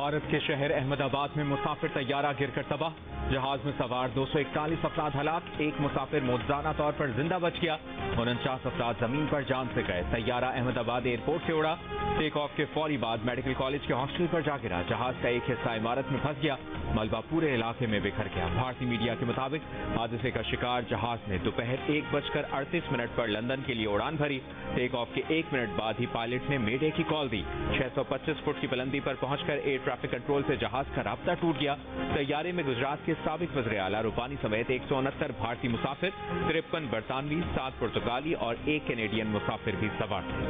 بھارت کے شہر احمد آباد میں مسافر طیارہ گر کر تباہ، جہاز میں سوار 241 افراد ہلاک، ایک مسافر معجزانہ طور پر زندہ بچ گیا، 49 افراد زمین پر جان سے گئے۔ طیارہ احمد آباد ایئرپورٹ سے اڑا، ٹیک آف کے فوری بعد میڈیکل کالج کے ہاسٹل پر جا گرا، جہاز کا ایک حصہ عمارت میں پھنس گیا، ملبہ پورے علاقے میں بکھر گیا۔ بھارتی میڈیا کے مطابق حادثے کا شکار جہاز نے دوپہر 1:38 پر لندن کے لیے اڑان بھری، ٹیک آف کے 1 منٹ بعد ہی پائلٹ نے میڈے کی کال دی۔ 625 فٹ کی بلندی پر پہنچ کر ایئر ٹریفک کنٹرول سے جہاز کا رابطہ ٹوٹ گیا۔ طیارے میں گجرات کے سابق وزیر اعلیٰ روپانی سمیت 169 بھارتی مسافر، 53 برطانوی، 7 پرتگالی اور 1 کینیڈین مسافر بھی سوار تھے۔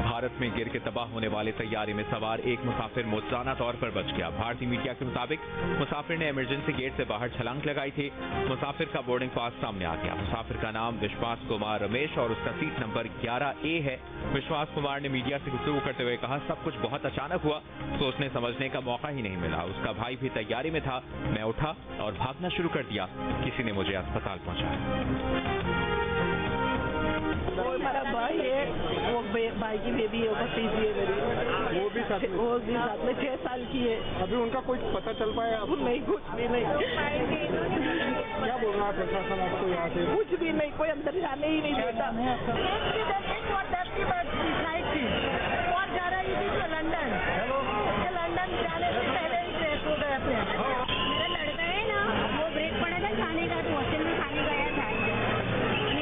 بھارت میں گر کے تباہ ہونے والے طیارے میں سوار ایک مسافر معجزانہ طور پر بچ گیا۔ بھارتی میڈیا کے مطابق مسافر نے ایمرجنسی گیٹ سے باہر چھلانگ لگائی تھی، مسافر کا بورڈنگ پاس سامنے آ گیا۔ مسافر کا نام وشواس کمار رمیش اور اس کا سیٹ نمبر 11A ہے۔ وشواس کمار نے میڈیا سے گفتگو کرتے ہوئے کہا، سب کچھ بہت اچانک ہوا، سوچنے سمجھنے کا موقع ہی نہیں ملا۔ اس کا بھائی بھی طیارے میں تھا، میں اٹھا اور بھاگنا شروع کر دیا، کسی نے مجھے اسپتال پہنچایا۔ وہ ہمارا بھائی ہے، وہ بھائی کی بیبی ہے، بھتیجی ہے میری، وہ بھی ساتھ میں 6 سال کی ہے۔ ابھی ان کا کوئی پتہ چل پایا؟ نہیں، کچھ بھی نہیں۔ کیا بول رہا ہے آپ کو یہاں سے؟ کچھ بھی نہیں، کوئی اندر جانے ہی نہیں دیتا۔ لندن جانے سے پہلے ہی ٹریس ہو گئے اپنے۔ میرا لڑکا ہے نا، وہ بریک پڑا تھا کھانے کا، تو ہاسٹل میں کھانے گیا تھا،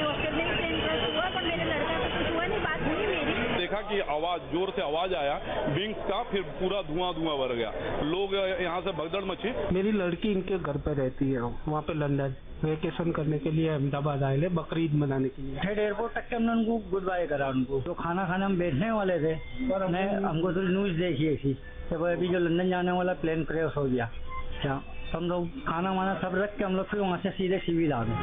ہاسٹل میں پلین کریش ہوا، پر میرے لڑکا کا کچھ ہوا نہیں، بات ہوئی میری۔ دیکھا کہ آواز زور سے آواز آیا ونگس کا، پھر پورا دھواں بھر گیا، لوگ یہاں سے بھگدڑ مچی۔ میری لڑکی ان کے گھر پہ رہتی ہے، وہاں پہ لندن ویکیشن کرنے کے لیے احمد آباد آئے لے، بقرعید منانے کے لیے۔ ہیڈ ایئرپورٹ تک کے ہم نے ان کو گڈ بائی کرا، ان کو جو کھانا کھانے ہم بیٹھنے والے تھے، ہم کو تو نیوز دیکھی تھی کہ ابھی جو لندن جانے والا پلین کریش ہو گیا، ہم لوگ کھانا وانا سب رکھ کے ہم لوگ پھر وہاں سے سیدھے سیویل آ گئے۔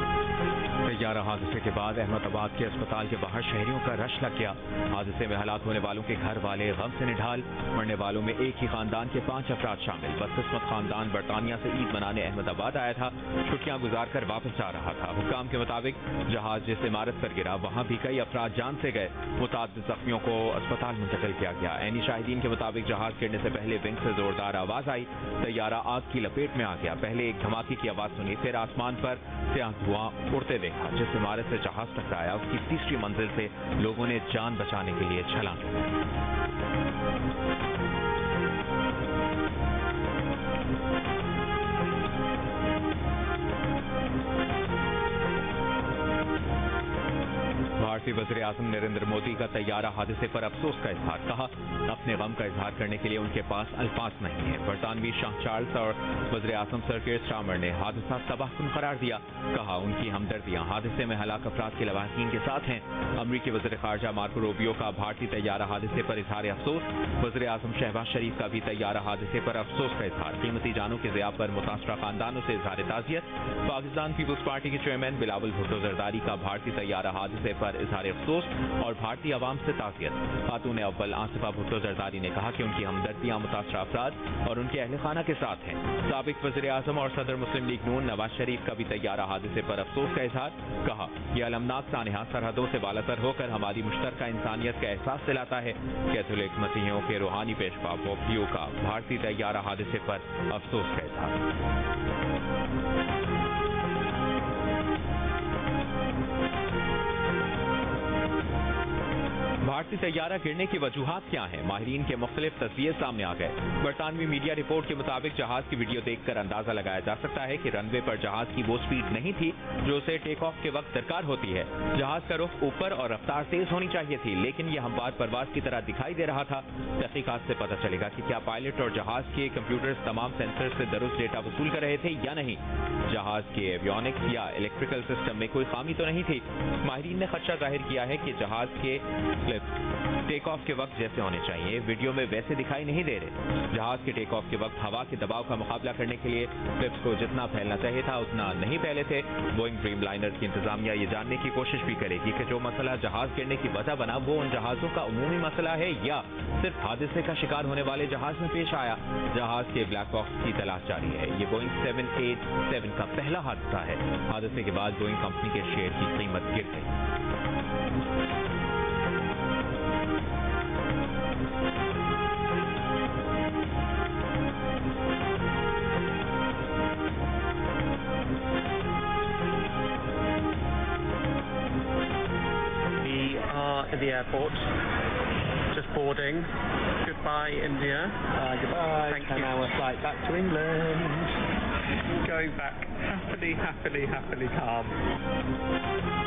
طیارہ حادثے کے بعد احمد آباد کے اسپتال کے باہر شہریوں کا رش لگ گیا۔ حادثے میں ہلاک ہونے والوں کے گھر والے غم سے نڈھال، مرنے والوں میں ایک ہی خاندان کے 5 افراد شامل۔ بدقسمت خاندان برطانیہ سے عید منانے احمد آباد آیا تھا، چھٹیاں گزار کر واپس جا رہا تھا۔ حکام کے مطابق جہاز جس عمارت پر گرا وہاں بھی کئی افراد جان سے گئے، متعدد زخمیوں کو اسپتال منتقل کیا گیا۔ عینی شاہدین کے مطابق جہاز گرنے سے پہلے ونگ سے زوردار آواز آئی، طیارہ آگ کی لپیٹ میں آ گیا، پہلے ایک دھماکے کی آواز سنی، پھر آسمان پر سیاہ دھواں اڑتے دیکھا۔ جس عمارت سے جہاز ٹکرایا اس کی 3ری منزل سے لوگوں نے جان بچانے کے لیے چھلانگ لگائی۔ بھارتی وزیر اعظم نریندر مودی کا طیارہ حادثے پر افسوس کا اظہار، کہا اپنے غم کا اظہار کرنے کے لیے ان کے پاس الفاظ نہیں ہیں۔ برطانوی شاہ چارلس اور وزیر اعظم سر کیئر سٹارمر نے حادثہ تباہ کن قرار دیا، کہا ان کی ہمدردیاں حادثے میں ہلاک افراد کے لواحقین کے ساتھ ہیں۔ امریکی وزیر خارجہ مارکو روبیو کا بھارتی طیارہ حادثے پر اظہار افسوس، وزیر اعظم شہباز شریف کا بھی طیارہ حادثے پر افسوس کا اظہار، قیمتی جانوں کے ضیاع پر متاثرہ خاندانوں سے اظہار تعزیت۔ پاکستان پیپلز پارٹی کے چیئرمین بلاول بھٹو زرداری کا بھارتی طیارہ حادثے پر اظہار افسوس اور بھارتی عوام سے تعزیت۔ خاتون اول آصفہ بھٹو زرداری نے کہا کہ ان کی ہمدردیاں متاثرہ افراد اور ان کے اہل خانہ کے ساتھ ہیں۔ سابق وزیر اعظم اور صدر مسلم لیگ نون نواز شریف کا بھی طیارہ حادثے پر افسوس کا اظہار، کہا یہ المناک سانحہ سرحدوں سے بالاتر ہو کر ہماری مشترکہ انسانیت کا احساس دلاتا ہے۔ کیتھولک مسیحیوں کے روحانی پیشوا پوپ لیو کا بھارتی طیارہ حادثے پر افسوس کا اظہار۔ بھارتی طیارہ گرنے کی وجوہات کیا ہیں؟ ماہرین کے مختلف تجزیے سامنے آ گئے۔ برطانوی میڈیا رپورٹ کے مطابق جہاز کی ویڈیو دیکھ کر اندازہ لگایا جا سکتا ہے کہ رن وے پر جہاز کی وہ سپیڈ نہیں تھی جو اسے ٹیک آف کے وقت درکار ہوتی ہے۔ جہاز کا رخ اوپر اور رفتار تیز ہونی چاہیے تھی، لیکن یہ ہموار پرواز کی طرح دکھائی دے رہا تھا۔ تحقیقات سے پتہ چلے گا کہ کیا پائلٹ اور جہاز کے کمپیوٹرز تمام سینسر سے درست ڈیٹا وصول کر رہے تھے یا نہیں۔ جہاز کے ایویونکس یا الیکٹریکل سسٹم میں کوئی خامی تو نہیں تھی۔ ماہرین نے خدشہ ظاہر کیا ہے کہ جہاز کے ٹیک آف کے وقت جیسے ہونے چاہیے ویڈیو میں ویسے دکھائی نہیں دے رہے۔ جہاز کے ٹیک آف کے وقت ہوا کے دباؤ کا مقابلہ کرنے کے لیے فلپس کو جتنا پھیلنا چاہیے تھا اتنا نہیں پھیلے تھے۔ بوئنگ ڈریم لائنر کی انتظامیہ یہ جاننے کی کوشش بھی کرے گی کہ جو مسئلہ جہاز گرنے کی وجہ بنا وہ ان جہازوں کا عمومی مسئلہ ہے یا صرف حادثے کا شکار ہونے والے جہاز میں پیش آیا۔ جہاز کے بلیک باکس کی تلاش جاری ہے۔ یہ بوئنگ 787 کا پہلا حادثہ ہے۔ حادثے کے بعد بوئنگ کمپنی کے شیئر کی قیمت گر گئی۔ at the airport. Just boarding. Goodbye, India. Goodbye. Thank you. 10-hour flight back to England. Going back happily calm.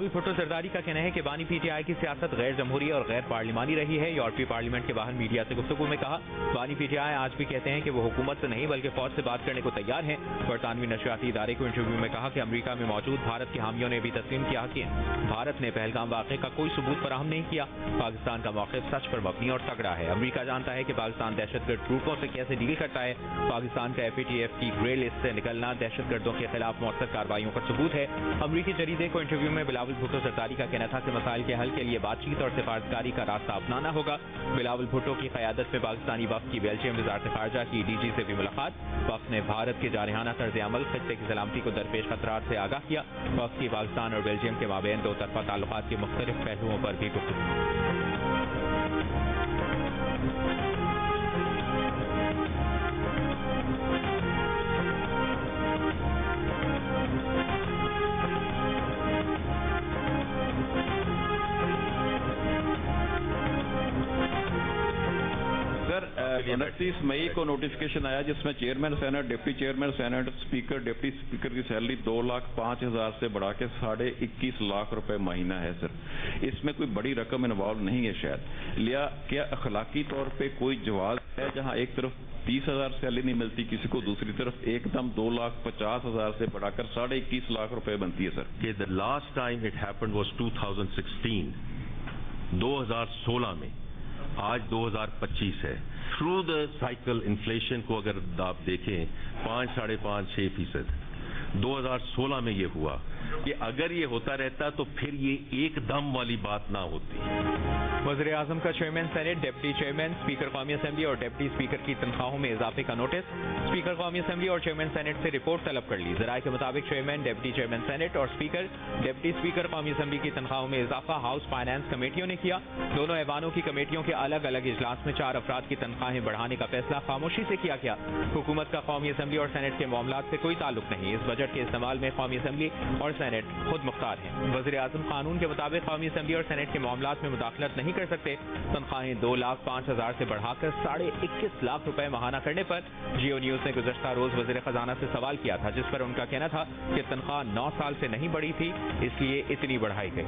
Bilawal Bhutto Zardari کا کہنا ہے کہ بانی پی ٹی آئی کی سیاست غیر جمہوری اور غیر پارلیمانی رہی ہے. یورپی پارلیمنٹ کے باہر میڈیا سے گفتگو میں کہا بانی پی ٹی آئی آج بھی کہتے ہیں کہ وہ حکومت سے نہیں بلکہ فوج سے بات کرنے کو تیار ہیں. برطانوی نشریاتی ادارے کو انٹرویو میں کہا کہ امریکہ میں موجود بھارت کے حامیوں نے بھی تسلیم کیا کہ بھارت نے پہلگام واقعے کا کوئی ثبوت فراہم نہیں کیا. پاکستان کا موقف سچ پر مبنی اور تگڑا ہے. امریکہ جانتا ہے کہ پاکستان دہشت گرد گروپوں سے کیسے ڈیل کرتا ہے. پاکستان کا FATF کی گرے لسٹ سے نکلنا دہشت گردوں کے خلاف مؤثر کارروائیوں کا ثبوت ہے. امریکی جریدے کو انٹرویو میں بلاول بھٹو زرداری کا کہنا تھا کہ مسائل کے حل کے لیے بات چیت اور سفارتکاری کا راستہ اپنانا ہوگا. بلاول بھٹو کی قیادت میں پاکستانی وفد کی بیلجیم وزارت خارجہ کی DG سے بھی ملاقات. وفد نے بھارت کے جارحانہ طرز عمل خطے کی سلامتی کو درپیش خطرات سے آگاہ کیا. وفد کی پاکستان اور بیلجیم کے مابین دو طرفہ تعلقات کے مختلف پہلوؤں پر بھی گفتگو. سر 29 مئی کو نوٹیفکیشن آیا جس میں chairman senate, deputy chairman senate, speaker, deputy speaker کی سیلری 2,05,000 سے بڑھا کے 21.5 لاکھ روپے مہینہ ہے. سر اس میں کوئی بڑی رقم انوالو نہیں ہے شاید، لیا کیا اخلاقی طور پہ کوئی جواز ہے جہاں ایک طرف 30,000 سیلری نہیں ملتی کسی کو، دوسری طرف ایک دم 2,50,000 سے بڑھا کر 21.5 لاکھ روپے بنتی ہے. سر the last time it happened was 2016 2016 میں، آج 2025 ہے. تھرو دا سائیکل انفلیشن کو اگر آپ دیکھیں 5.5-6%، 2016 میں یہ ہوا کہ اگر یہ ہوتا رہتا تو پھر یہ ایک دم والی بات نہ ہوتی. وزیر اعظم کا chairman senate, deputy chairman, speaker قومی اسمبلی اور ڈپٹی اسپیکر کی تنخواہوں میں اضافے کا نوٹس. اسپیکر قومی اسمبلی اور چیئرمین سینٹ سے رپورٹ طلب کر لی. ذرائع کے مطابق چیئرمین، ڈپٹی چیئرمین سینٹ اور اسپیکر، ڈپٹی اسپیکر قومی اسمبلی کی تنخواہوں میں اضافہ ہاؤس فائنانس کمیٹیوں نے کیا. دونوں ایوانوں کی کمیٹیوں کے الگ الگ اجلاس میں 4 افراد کی تنخواہیں بڑھانے کا فیصلہ خاموشی سے کیا گیا. حکومت کا قومی اسمبلی اور سینٹ کے معاملات سے کوئی تعلق نہیں. اس بجٹ کے استعمال میں قومی اسمبلی اور سینٹ خود مختار ہیں. وزیر اعظم قانون کے مطابق قومی اسمبلی اور سینٹ کے معاملات میں مداخلت نہیں کر سکتے. تنخواہیں 2,05,000 سے بڑھا کر 21.5 لاکھ روپے ماہانہ کرنے پر جیو نیوز نے گزشتہ روز وزیر خزانہ سے سوال کیا تھا، جس پر ان کا کہنا تھا کہ تنخواہ 9 سال سے نہیں بڑھی تھی، اس لیے اتنی بڑھائی گئی.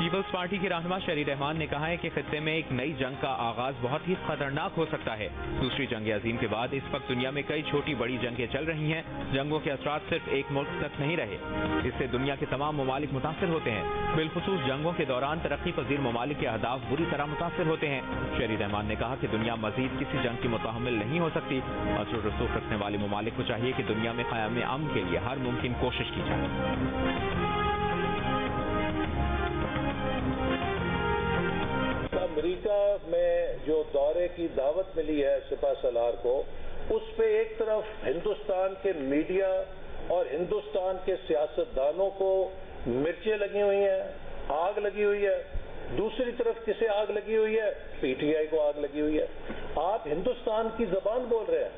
پیپلز پارٹی کی رہنما شہری رحمان نے کہا ہے کہ خطے میں ایک نئی جنگ کا آغاز بہت ہی خطرناک ہو سکتا ہے. دوسری جنگ عظیم کے بعد اس وقت دنیا میں کئی چھوٹی بڑی جنگیں چل رہی ہیں. جنگوں کے اثرات صرف ایک ملک تک نہیں رہے، اس سے دنیا کے تمام ممالک متاثر ہوتے ہیں. بالخصوص جنگوں کے دوران ترقی پذیر ممالک کے اہداف بری طرح متاثر ہوتے ہیں. شہری رحمان نے کہا کہ دنیا مزید کسی جنگ کی متحمل نہیں ہو سکتی. اثر و رسوخ رکھنے والے ممالک کو چاہیے کہ دنیا میں قیام امن کے لیے ہر ممکن کوشش کی جائے. امریکہ میں جو دورے کی دعوت ملی ہے سپہ سالار کو، اس پہ ایک طرف ہندوستان کے میڈیا اور ہندوستان کے سیاستدانوں کو مرچیں لگی ہوئی ہیں، آگ لگی ہوئی ہے. دوسری طرف کسے آگ لگی ہوئی ہے؟ PTI کو آگ لگی ہوئی ہے. آپ ہندوستان کی زبان بول رہے ہیں،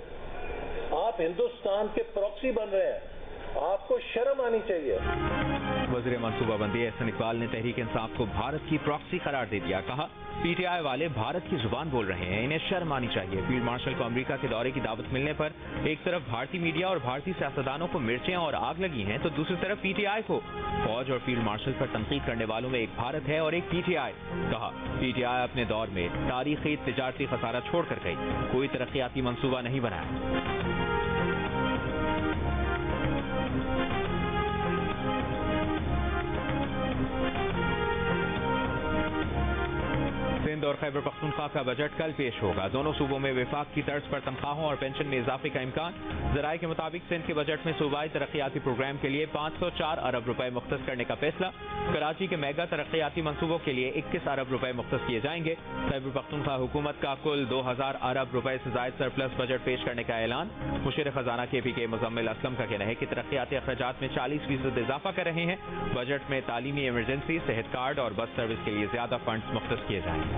آپ ہندوستان کے پراکسی بن رہے ہیں، آپ کو شرم آنی چاہیے. وزیر منصوبہ بندی احسن اقبال نے تحریک انصاف کو بھارت کی پراکسی قرار دے دیا. کہا PTI والے بھارت کی زبان بول رہے ہیں، انہیں شرم آنی چاہیے. فیلڈ مارشل کو امریکہ کے دورے کی دعوت ملنے پر ایک طرف بھارتی میڈیا اور بھارتی سیاستدانوں کو مرچیں اور آگ لگی ہیں تو دوسری طرف PTI کو فوج اور فیلڈ مارشل پر تنقید کرنے والوں میں ایک بھارت ہے اور ایک PTI. کہا PTI اپنے دور میں تاریخی تجارتی خسارہ چھوڑ کر گئی، کوئی ترقیاتی منصوبہ نہیں بنایا. سندھ اور خیبر پختونخوا کا بجٹ کل پیش ہوگا. دونوں صوبوں میں وفاق کی طرز پر تنخواہوں اور پینشن میں اضافے کا امکان. ذرائع کے مطابق سندھ کے بجٹ میں صوبائی ترقیاتی پروگرام کے لیے 504 ارب روپے مختص کرنے کا فیصلہ. کراچی کے میگا ترقیاتی منصوبوں کے لیے 21 ارب روپے مختص کیے جائیں گے. خیبر پختونخوا حکومت کا کل 2000 ارب روپے سے زائد سرپلس بجٹ پیش کرنے کا اعلان. مشیر خزانہ KPK مزمل اسلم کا کہنا ہے کہ ترقیاتی اخراجات میں 40% اضافہ کر رہے ہیں. بجٹ میں تعلیمی ایمرجنسی، صحت کارڈ اور بس سروس کے لیے زیادہ فنڈز مختص کیے جائیں گے.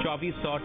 2400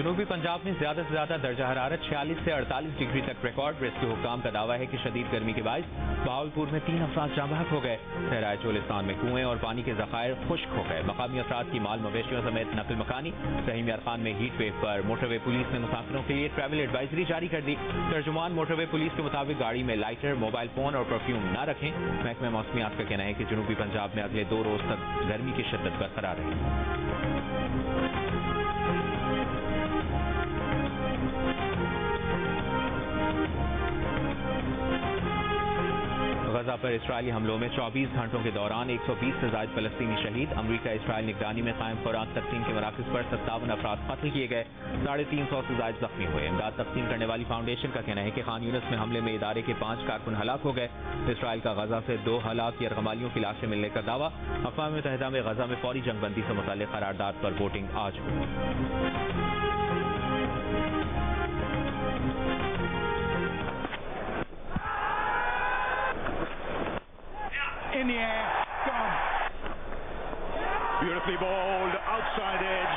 جنوبی پنجاب میں زیادہ سے زیادہ درجہ حرارت 46 سے 48 ڈگری تک ریکارڈ. ریسکیو حکام کا دعویٰ ہے کہ شدید گرمی کے باعث بہاولپور میں 3 افراد جاں بحق ہو گئے. صحرائے چولستان میں کنویں اور پانی کے ذخائر خشک ہو گئے. مقامی افراد کی مال مویشیوں سمیت نقل مکانی. رحیم یار میں ہیٹ ویو پر موٹر وے پولیس نے مسافروں کے لیے ٹریول ایڈوائزری جاری کر دی. ترجمان موٹر وے پولیس کے مطابق گاڑی میں لائٹر، موبائل فون اور پرفیوم نہ رکھیں. محکمہ موسمیات کا کہنا ہے کہ جنوبی پنجاب میں اگلے 2 روز تک گرمی کی شدت برقرار رہے گی. غزہ پر اسرائیلی حملوں میں 24 گھنٹوں کے دوران 120 سے زائد فلسطینی شہید. امریکہ اسرائیل نگرانی میں قائم خوراک تقسیم کے مراکز پر 57 افراد قتل کیے گئے. 350 سے زائد زخمی ہوئے. امداد تقسیم کرنے والی فاؤنڈیشن کا کہنا ہے کہ خان یونس میں حملے میں ادارے کے 5 کارکن ہلاک ہو گئے. اسرائیل کا غزہ سے 2 ہلاک یرغمالیوں کی لاشیں ملنے کا دعویٰ. اقوام متحدہ میں غزہ میں فوری جنگ بندی سے متعلق قرارداد پر ووٹنگ آج ہوئی. In the air, gone. Beautifully bowled, outside edge.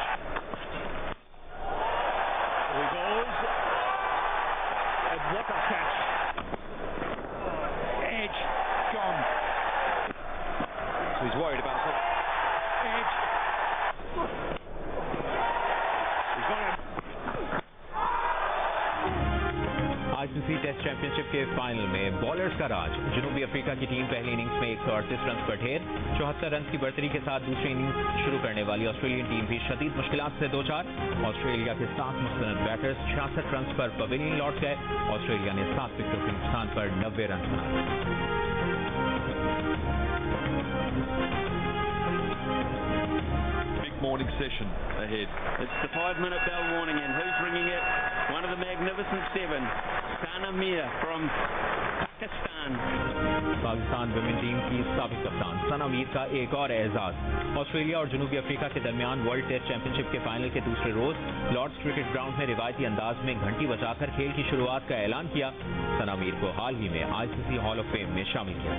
He bowls. And what a catch. Edge, gone. So he's worried about it. Edge. He's got him. ICC test championship کے فائنل میں bowlers کا راج. جنوبی افریقہ کی team پہلی innings میں 138 runs پر ڈھیر. 74 runs کی برتری کے ساتھ دوسری اننگز شروع کرنے والی آسٹریلین ٹیم بھی شدید مشکلات سے دوچار. آسٹریلیا کے 7 مستند بیٹرز 66 رنز پر پویلین لوٹ گئے. آسٹریلیا نے 7 وکٹوں کے نقصان پر 90 رنز بنائے. Morning session ahead. It's the 5-minute bell warning in. Who's ringing it? One of the Magnificent Seven, Sana Mir from Pakistan. Pakistan women team کی سابق کپتان ثنا میر کا ایک اور اعزاز. آسٹریلیا اور جنوبی افریقہ کے درمیان ورلڈ ٹیسٹ چیمپئن شپ کے فائنل کے دوسرے روز لارڈز کرکٹ گراؤنڈ میں روایتی انداز میں گھنٹی بجا کر کھیل کی شروعات کا اعلان کیا. ثنا میر کو حال ہی میں ICC ہال آف فیم میں شامل کیا.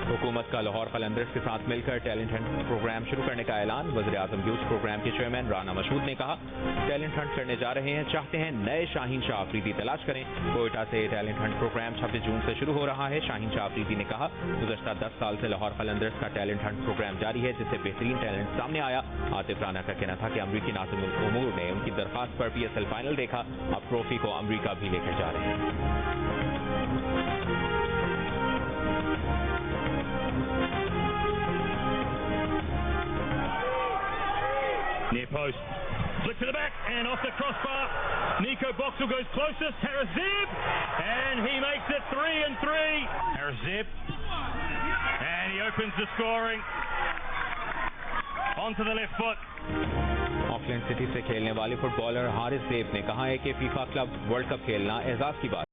حکومت کا لاہور قلندرز کے ساتھ مل کر ٹیلنٹ ہنٹ پروگرام شروع کرنے کا اعلان. وزیر اعظم یوتھ پروگرام کے چیئرمین رانا مشہود نے کہا ٹیلنٹ ہنٹ کرنے جا رہے ہیں, چاہتے ہیں نئے شاہین شاہ آفریدی تلاش کریں. کوئٹہ سے ٹیلنٹ ہنٹ پروگرام 26 جون سے شروع ہو رہا ہے. شاہین شاہ آفریدی نے کہا گزشتہ 10 سال سے لاہور قلندرز کا ٹیلنٹ ہنٹ پروگرام جاری ہے جس سے بہترین ٹیلنٹ سامنے آیا. عاطف رانا کا کہنا تھا کہ امریکی ناظم الامور نے ان کی درخواست پر PSL فائنل دیکھا, اب ٹرافی کو امریکہ بھی لے کر جا رہے ہیں. Near post. Flick to the back and off the crossbar. Nico Boxall goes closest. Harazib. And he makes it 3-3. Harazib. And he opens the scoring. Onto the left foot. Auckland city سے کھیلنے والے fit bowler Haris زیب نے کہا ہے کہ FIFA club world cup کھیلنا اعزاز کی بات